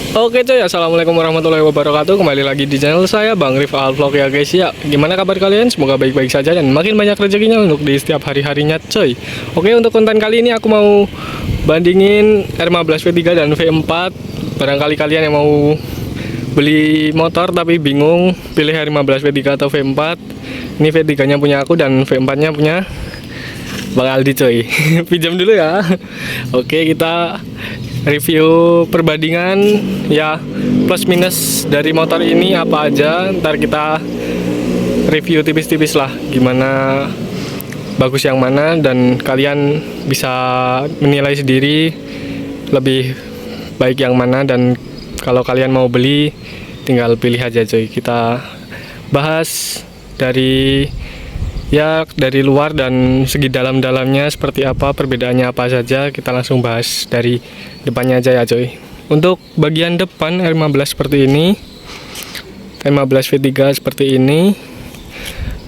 Oke coy, assalamualaikum warahmatullahi wabarakatuh. Kembali lagi di channel saya Bang Rival Vlog ya guys ya. Gimana kabar kalian? Semoga baik-baik saja dan makin banyak rezekinya untuk di setiap hari-harinya coy. Oke, untuk konten kali ini aku mau bandingin R15 V3 dan V4. Barangkali kalian yang mau beli motor tapi bingung pilih R15 V3 atau V4. Ini V3 nya punya aku dan V4 nya punya Bang Aldi coy. Pinjam dulu ya. Oke, kita review perbandingan ya, plus minus dari motor ini apa aja. Ntar kita review tipis-tipis lah gimana bagus yang mana, dan kalian bisa menilai sendiri lebih baik yang mana. Dan kalau kalian mau beli tinggal pilih aja coy. Kita bahas dari luar dan segi dalam-dalamnya seperti apa, perbedaannya apa saja. Kita langsung bahas dari depannya aja ya coy. Untuk bagian depan R15 seperti ini, R15 V3 seperti ini,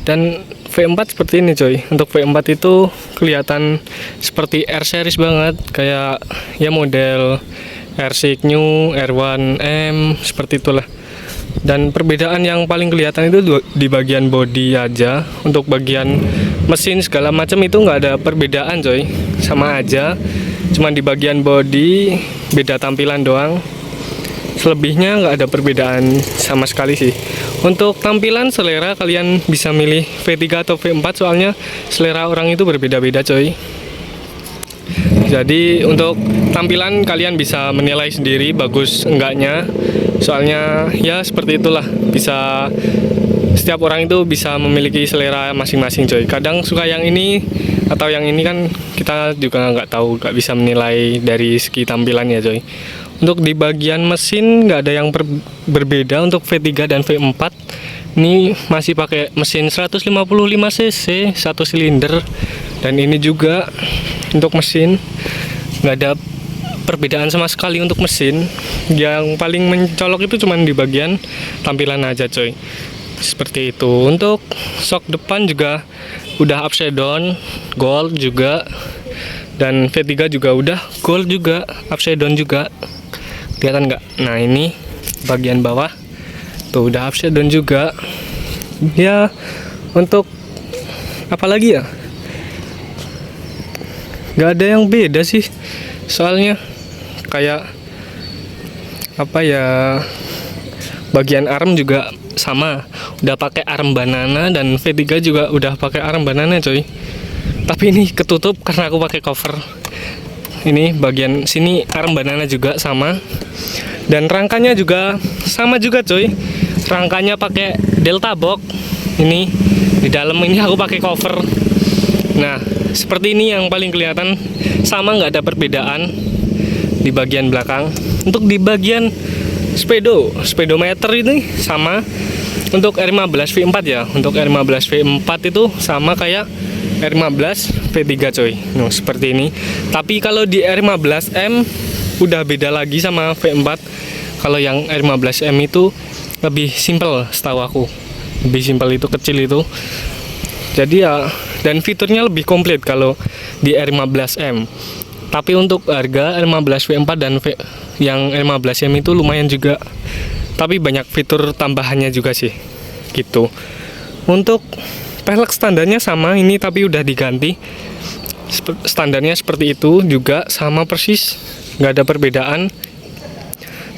dan V4 seperti ini coy. Untuk V4 itu kelihatan seperti R series banget, kayak ya model R6 New, R1M seperti itulah. Dan perbedaan yang paling kelihatan itu di bagian bodi aja. Untuk bagian mesin segala macam itu nggak ada perbedaan coy, sama aja. Cuman di bagian bodi beda tampilan doang. Selebihnya nggak ada perbedaan sama sekali sih. Untuk tampilan selera kalian bisa milih V3 atau V4, soalnya selera orang itu berbeda-beda coy. Jadi untuk tampilan kalian bisa menilai sendiri bagus enggaknya. Soalnya ya seperti itulah, bisa setiap orang itu bisa memiliki selera masing-masing coy. Kadang suka yang ini atau yang ini kan kita juga nggak tahu, nggak bisa menilai dari segi tampilannya coy. Untuk di bagian mesin nggak ada yang berbeda. Untuk V3 dan V4 ini masih pakai mesin 155 cc 1 silinder, dan ini juga untuk mesin nggak ada perbedaan sama sekali. Untuk mesin yang paling mencolok itu cuman di bagian tampilan aja coy, seperti itu. Untuk shock depan juga udah upside down gold juga, dan V3 juga udah gold juga, upside down juga. Kelihatan nggak? Nah ini bagian bawah tuh udah upside down juga ya. Untuk apa lagi ya, nggak ada yang beda sih, soalnya kayak apa ya, bagian arm juga sama, udah pakai arm banana, dan V3 juga udah pakai arm banana coy. Tapi ini ketutup karena aku pakai cover. Ini bagian sini arm banana juga sama, dan rangkanya juga sama juga coy. Rangkanya pakai delta box. Ini di dalam ini aku pakai cover. Nah seperti ini yang paling kelihatan, sama, nggak ada perbedaan di bagian belakang. Untuk di bagian speedometer ini sama. Untuk R15 V4 ya, untuk R15 V4 itu sama kayak R15 V3 coy. Nah, seperti ini. Tapi kalau di R15M udah beda lagi sama V4. Kalau yang R15M itu lebih simple setahu aku. Lebih simple, itu kecil itu. Jadi ya, dan fiturnya lebih komplit kalau di R15M. Tapi untuk harga R15 V4 dan yang R15M itu lumayan juga, tapi banyak fitur tambahannya juga sih gitu. Untuk pelek standarnya sama ini, tapi udah diganti. Standarnya seperti itu juga, sama persis, nggak ada perbedaan.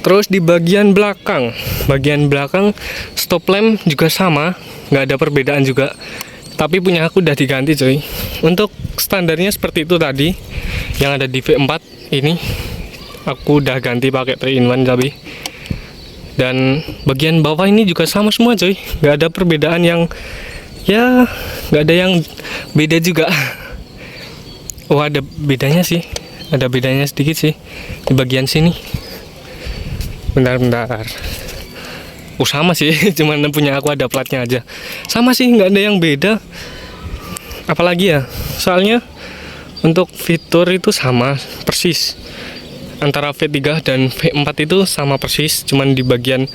Terus di bagian belakang stop lamp juga sama, nggak ada perbedaan juga, tapi punya aku udah diganti coy. Untuk standarnya seperti itu tadi yang ada di V4, ini aku udah ganti pakai 3-in-1 tapi. Dan bagian bawah ini juga sama semua coy, nggak ada perbedaan yang ya, nggak ada yang beda juga. Oh ada bedanya sih, ada bedanya sedikit sih di bagian sini. Bentar. Oh sama sih, cuman punya aku ada platnya aja. Sama sih, nggak ada yang beda. Apalagi ya, soalnya untuk fitur itu sama persis. Antara V3 dan V4 itu sama persis, cuman di bagian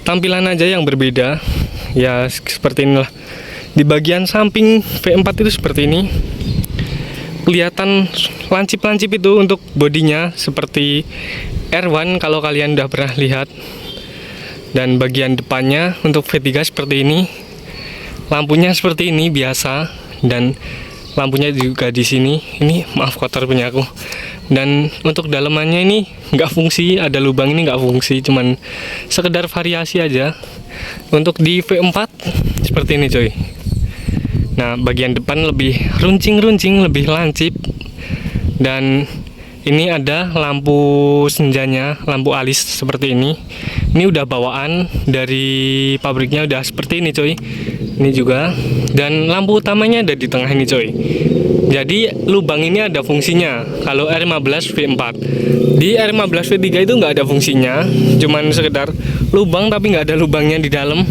tampilan aja yang berbeda. Ya seperti inilah. Di bagian samping V4 itu seperti ini. Kelihatan lancip-lancip itu untuk bodinya, seperti R1 kalau kalian udah pernah lihat. Dan bagian depannya untuk V3 seperti ini. Lampunya seperti ini biasa, dan lampunya juga di sini. Ini maaf kotor punya aku. Dan untuk dalamannya ini nggak fungsi, ada lubang ini nggak fungsi, cuman sekedar variasi aja. Untuk di V4 seperti ini coy. Nah, bagian depan lebih runcing-runcing, lebih lancip. Dan ini ada lampu senjanya, lampu alis seperti ini. Ini udah bawaan dari pabriknya, udah seperti ini coy. Ini juga. Dan lampu utamanya ada di tengah ini coy. Jadi lubang ini ada fungsinya. Kalau R15 V4, di R15 V3 itu nggak ada fungsinya, cuman sekedar lubang tapi nggak ada lubangnya di dalam.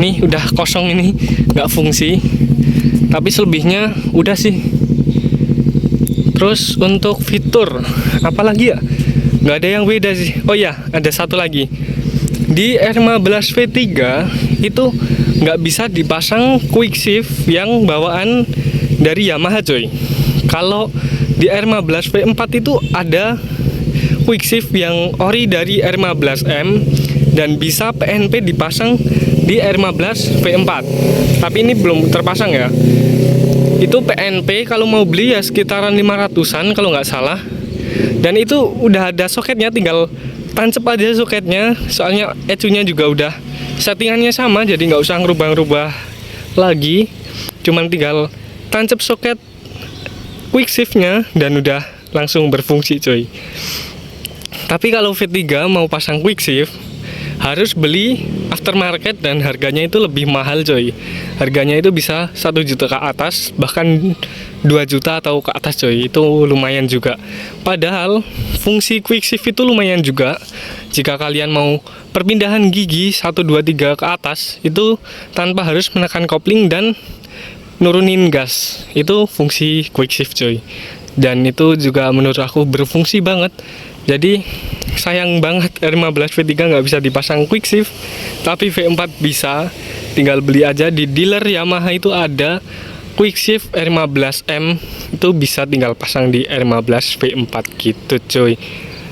Nih udah kosong ini, nggak fungsi. Tapi selebihnya udah sih. Terus untuk fitur apalagi ya? Nggak ada yang beda sih. Oh ya, ada satu lagi. Di R15 V3 itu nggak bisa dipasang quick shift yang bawaan dari Yamaha coy. Kalau di R15 V4 itu ada quick shift yang ori dari R15M dan bisa PNP dipasang di R15 V4. Tapi ini belum terpasang ya. Itu PNP kalau mau beli ya sekitaran 500-an kalau nggak salah. Dan itu udah ada soketnya, tinggal tancap aja soketnya. Soalnya ECU-nya juga udah settingannya sama, jadi nggak usah ngerubah-rubah lagi. Cuman tinggal tancap soket quick shift-nya dan udah langsung berfungsi coy. Tapi kalau V3 mau pasang quick shift harus beli aftermarket dan harganya itu lebih mahal coy. Harganya itu bisa 1 juta ke atas, bahkan 2 juta atau ke atas coy. Itu lumayan juga. Padahal fungsi quick shift itu lumayan juga. Jika kalian mau perpindahan gigi 1, 2, 3 ke atas, itu tanpa harus menekan kopling dan nurunin gas. Itu fungsi quick shift coy. Dan itu juga menurut aku berfungsi banget. Jadi sayang banget R15 V3 nggak bisa dipasang quick shift, tapi V4 bisa. Tinggal beli aja di dealer Yamaha, itu ada quick shift R15M, itu bisa tinggal pasang di R15 V4 gitu coy.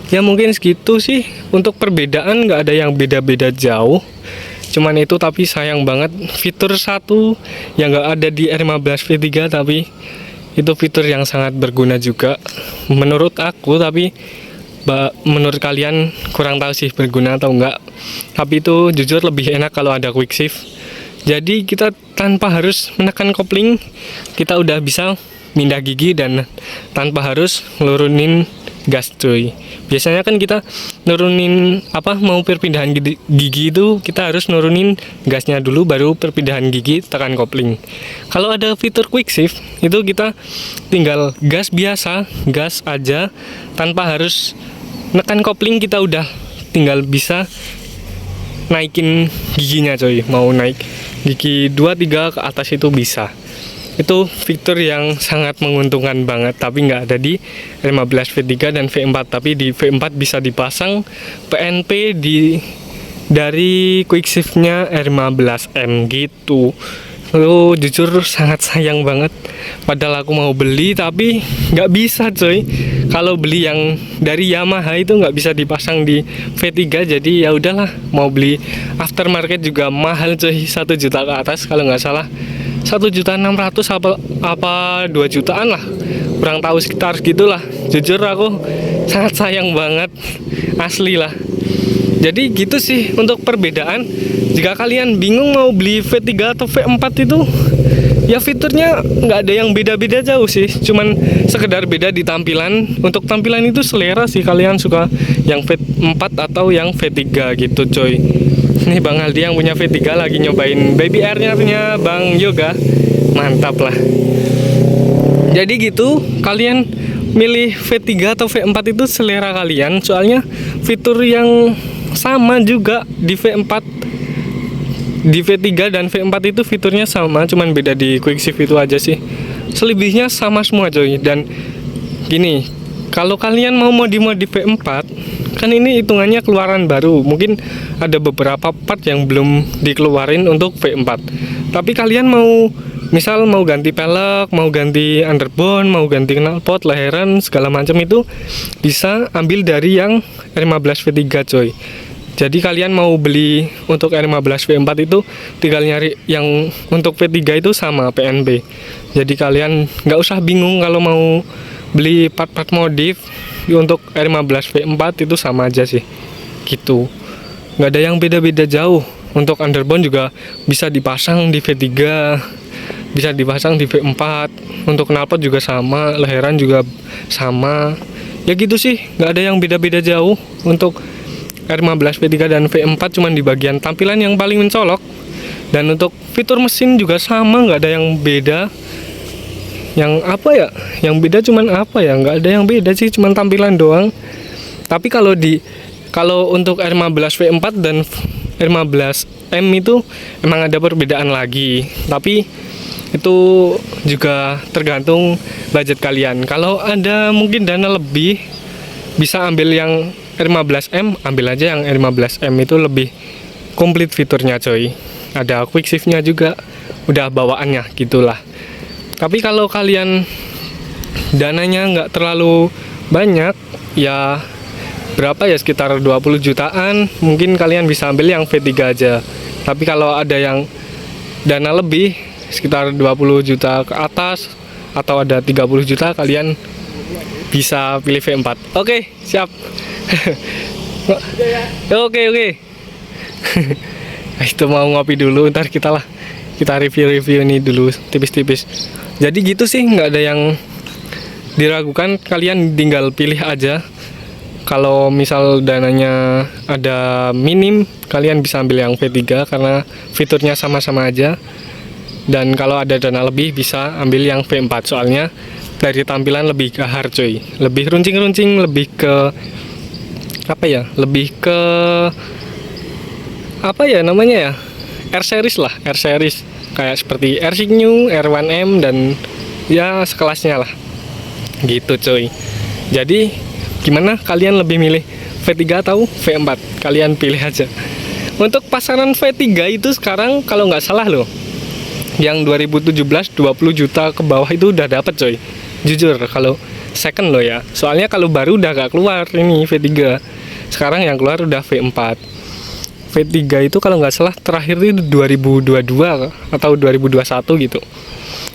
Ya mungkin segitu sih. Untuk perbedaan nggak ada yang beda-beda jauh, cuman itu. Tapi sayang banget fitur satu yang nggak ada di R15 V3, tapi itu fitur yang sangat berguna juga menurut aku. Tapi menurut kalian kurang tahu sih berguna atau enggak. Tapi itu jujur lebih enak kalau ada quick shift. Jadi kita tanpa harus menekan kopling, kita udah bisa mindah gigi dan tanpa harus nurunin gas cuy. Biasanya kan kita nurunin mau perpindahan gigi itu kita harus nurunin gasnya dulu baru perpindahan gigi tekan kopling. Kalau ada fitur quick shift itu kita tinggal gas biasa, gas aja tanpa harus nekan kopling, kita udah tinggal bisa naikin giginya coy. Mau naik gigi 2, 3 ke atas itu bisa. Itu fitur yang sangat menguntungkan banget. Tapi nggak ada di R15 V3 dan V4. Tapi di V4 bisa dipasang PNP dari quick shiftnya R15M gitu. Lo jujur sangat sayang banget. Padahal aku mau beli tapi nggak bisa coy. Kalau beli yang dari Yamaha itu nggak bisa dipasang di V3. Jadi ya udahlah, mau beli aftermarket juga mahal coy, 1 juta ke atas kalau nggak salah. 1.600.000 apa 2 jutaan lah, kurang tahu, sekitar gitulah. Jujur aku sangat sayang banget, asli lah. Jadi gitu sih untuk perbedaan. Jika kalian bingung mau beli V3 atau V4 itu, ya fiturnya nggak ada yang beda-beda jauh sih, cuman sekedar beda di tampilan. Untuk tampilan itu selera sih, kalian suka yang V4 atau yang V3 gitu coy. Ini Bang Aldi yang punya V3 lagi nyobain Baby R-nya punya Bang Yoga, mantap lah. Jadi gitu, kalian milih V3 atau V4 itu selera kalian. Soalnya fitur yang sama juga di V4, di V3 dan V4 itu fiturnya sama, cuman beda di quick shift itu aja sih. Selebihnya sama semua coy. Dan gini, kalau kalian mau modif V4, kan ini hitungannya keluaran baru, mungkin ada beberapa part yang belum dikeluarin untuk V4. Tapi kalian mau misal mau ganti pelek, mau ganti underbone, mau ganti knalpot, laheran, segala macam itu bisa ambil dari yang R15 V3 coy. Jadi kalian mau beli untuk R15 V4 itu tinggal nyari yang untuk V3 itu sama PNB. Jadi kalian nggak usah bingung kalau mau beli part-part modif untuk R15 V4 itu sama aja sih gitu, nggak ada yang beda-beda jauh. Untuk underbone juga bisa dipasang di V3, bisa dipasang di V4. Untuk knalpot juga sama, laheran juga sama ya gitu sih, nggak ada yang beda-beda jauh. Untuk R15 V3 dan V4 cuman di bagian tampilan yang paling mencolok, dan untuk fitur mesin juga sama, nggak ada yang beda. Yang apa ya, yang beda cuman apa ya, nggak ada yang beda sih, cuman tampilan doang. Tapi kalau untuk R15 V4 dan R15M itu emang ada perbedaan lagi, tapi itu juga tergantung budget kalian. Kalau ada mungkin dana lebih, bisa ambil yang R15M, ambil aja yang R15M, itu lebih komplit fiturnya coy. Ada quick shift-nya juga, udah bawaannya gitulah. Tapi kalau kalian dananya nggak terlalu banyak, ya berapa ya, sekitar 20 jutaan, mungkin kalian bisa ambil yang V3 aja. Tapi kalau ada yang dana lebih, sekitar 20 juta ke atas, atau ada 30 juta, kalian bisa pilih V4. Oke, siap. Oke. Itu mau ngopi dulu, ntar kita review ini dulu tipis-tipis. Jadi gitu sih, nggak ada yang diragukan, kalian tinggal pilih aja. Kalau misal dananya ada minim, kalian bisa ambil yang V3 karena fiturnya sama-sama aja. Dan kalau ada dana lebih, bisa ambil yang V4, soalnya dari tampilan lebih gahar coy, lebih runcing-runcing, lebih ke apa ya, lebih ke apa ya namanya ya, R series lah, R series kayak seperti R6 New, R1M, dan ya sekelasnya lah gitu coy. Jadi gimana, kalian lebih milih V3 atau V4? Kalian pilih aja. Untuk pasaran V3 itu sekarang kalau nggak salah loh, yang 2017 20 juta ke bawah itu udah dapet coy. Jujur kalau second loh ya, soalnya kalau baru udah gak keluar ini V3. Sekarang yang keluar udah V4. V3 itu kalau nggak salah terakhir itu 2022 atau 2021 gitu.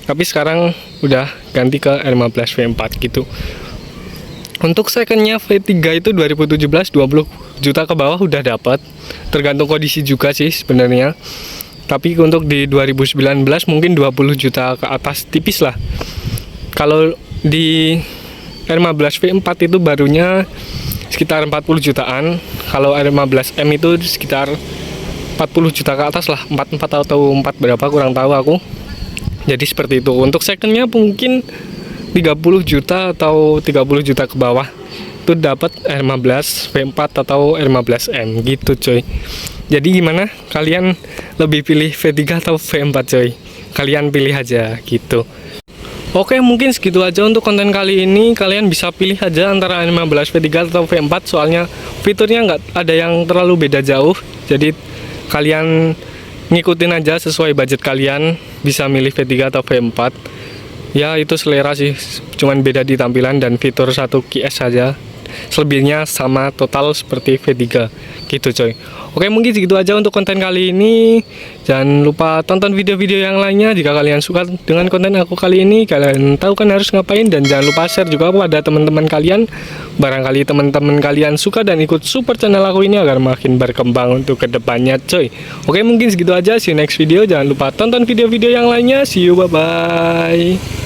Tapi sekarang udah ganti ke R15 V4 gitu. Untuk secondnya V3 itu 2017 20 juta ke bawah udah dapat. Tergantung kondisi juga sih sebenarnya. Tapi untuk di 2019 mungkin 20 juta ke atas, tipis lah. Kalau di R15 V4 itu barunya sekitar 40 jutaan. Kalau R15M itu sekitar 40 juta ke atas lah, 44 atau 4 berapa kurang tahu aku. Jadi seperti itu. Untuk secondnya mungkin 30 juta atau 30 juta ke bawah itu dapat R15 V4 atau R15M gitu coy. Jadi gimana, kalian lebih pilih V3 atau V4 coy? Kalian pilih aja gitu. Oke, mungkin segitu aja untuk konten kali ini. Kalian bisa pilih aja antara R15 V3 atau V4, soalnya fiturnya nggak ada yang terlalu beda jauh. Jadi kalian ngikutin aja sesuai budget kalian, bisa milih V3 atau V4. Ya itu selera sih, cuman beda di tampilan dan fitur satu QS saja. Selebihnya sama total seperti V3 gitu coy. Oke, mungkin segitu aja untuk konten kali ini. Jangan lupa tonton video-video yang lainnya. Jika kalian suka dengan konten aku kali ini, kalian tahu kan harus ngapain. Dan jangan lupa share juga kepada teman-teman kalian. Barangkali teman-teman kalian suka dan ikut support channel aku ini agar makin berkembang untuk kedepannya coy. Oke, mungkin segitu aja. See you next video. Jangan lupa tonton video-video yang lainnya. See you, bye-bye.